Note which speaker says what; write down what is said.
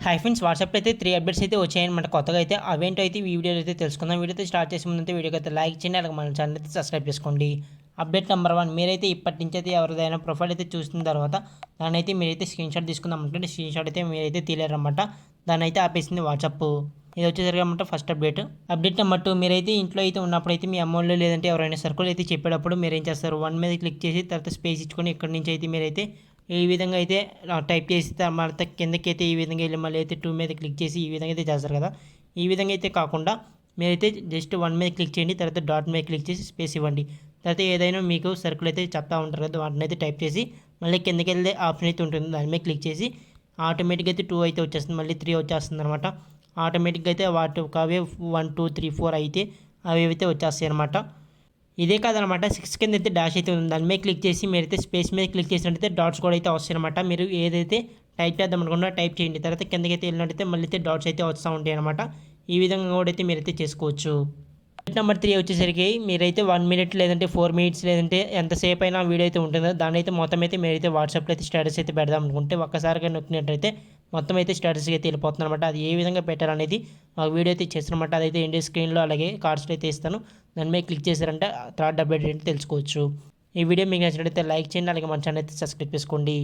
Speaker 1: Hi friends వాట్సాప్లో అయితే 3 updates అయితే వచ్చాయన్నమాట కొత్తగా అయితే అవేంటో అయితే ఈ వీడియోలో అయితే తెలుసుకుందాం. వీడియో అయితే స్టార్ట్ చేసే ముందు వీడియోకి అయితే లైక్ చేయండి, అలాగే మన ఛానల్ అయితే సబ్స్క్రైబ్ చేసుకోండి. అప్డేట్ నెంబర్ 1, మీరైతే ఇప్పటి నుంచి అయితే ఎవరిదైనా ప్రొఫైల్ అయితే చూసిన తర్వాత దాన్ని అయితే మీరైతే స్క్రీన్ షాట్ తీసుకుందాం అంటే స్క్రీన్ షాట్ అయితే మీరైతే తీలేరన్నమాట. దాన్ని అయితే ఆపేసింది వాట్సాప్. ఇది వచ్చేసరికి అన్నమాట ఫస్ట్ అప్డేట్. అప్డేట్ నెంబర్ 2, మీరైతే ఇంట్లో అయితే ఉన్నప్పుడు అయితే మీ అమ్మోళ్ళు లేదంటే ఎవరైనా సర్కుల్ అయితే చెప్పేటప్పుడు మీరు ఏం చేస్తారు, 1 మీద క్లిక్ చేసి తర్వాత స్పేస్ ఇచ్చుకొని ఇక్కడ నుంచి అయితే మీరైతే ఈ విధంగా అయితే టైప్ చేసి తర్వాత కిందకైతే ఈ విధంగా వెళ్ళి మళ్ళీ అయితే 2 మీద క్లిక్ చేసి ఈ విధంగా అయితే చేస్తారు కదా. ఈ విధంగా అయితే కాకుండా మీరైతే జస్ట్ 1 మీద క్లిక్ చేయండి, తర్వాత డాట్ మీద క్లిక్ చేసి స్పేస్ ఇవ్వండి. తర్వాత ఏదైనా మీకు సర్కిల్ అయితే చెప్తా ఉంటారు కదా, వాటిని అయితే టైప్ చేసి మళ్ళీ కిందకి వెళ్ళే ఆప్షన్ అయితే ఉంటుంది, దాని మీద క్లిక్ చేసి ఆటోమేటిక్గా అయితే 2 అయితే వచ్చేస్తుంది, మళ్ళీ 3 వచ్చేస్తుంది అనమాట. ఆటోమేటిక్గా అయితే వాటి అవే 1 2 3 4 అయితే అవి అయితే వచ్చేస్తాయి అనమాట. ఇదే కాదనమాట, 6 కింద అయితే డాష్ అయితే ఉంది, దాని మీద క్లిక్ చేసి మీరైతే స్పేస్ మీద క్లిక్ చేసినట్టయితే డాట్స్ కూడా అయితే వస్తాయి అనమాట. మీరు ఏదైతే టైప్ చేద్దాం అనుకున్నా టైప్ చేయండి, తర్వాత కిందకైతే వెళ్ళినట్టయితే మళ్ళీ అయితే డాట్స్ అయితే వస్తూ ఉంటాయి అనమాట. ఈ విధంగా కూడా అయితే మీరైతే చేసుకోవచ్చు. నెంబర్ 3 వచ్చేసరికి మీరైతే 1 మినిట్ లేదంటే 4 మినిట్స్ లేదంటే ఎంతసేపు అయినా వీడియో అయితే ఉంటుందో దాన్ని అయితే మొత్తం అయితే మీరైతే వాట్సాప్లో అయితే స్టేటస్ అయితే పెడదాం అనుకుంటే ఒక్కసారిగా నొక్కినట్టయితే మొత్తం అయితే స్టేటస్కి అయితే వెళ్ళిపోతుంది అనమాట. అది ఏ విధంగా పెట్టాలనేది ఒక వీడియో అయితే చేస్తానమాట. అదైతే ఇండియా స్క్రీన్లో అలాగే కార్డ్స్లో అయితే ఇస్తాను, దాని మీద క్లిక్ చేశారంటే థర్డ్ అప్డేట్ అయితే తెలుసుకోవచ్చు. ఈ వీడియో మీకు నచ్చినట్లయితే లైక్ చేయండి, అలాగే మన ఛానల్ అయితే సబ్స్క్రైబ్ చేసుకోండి.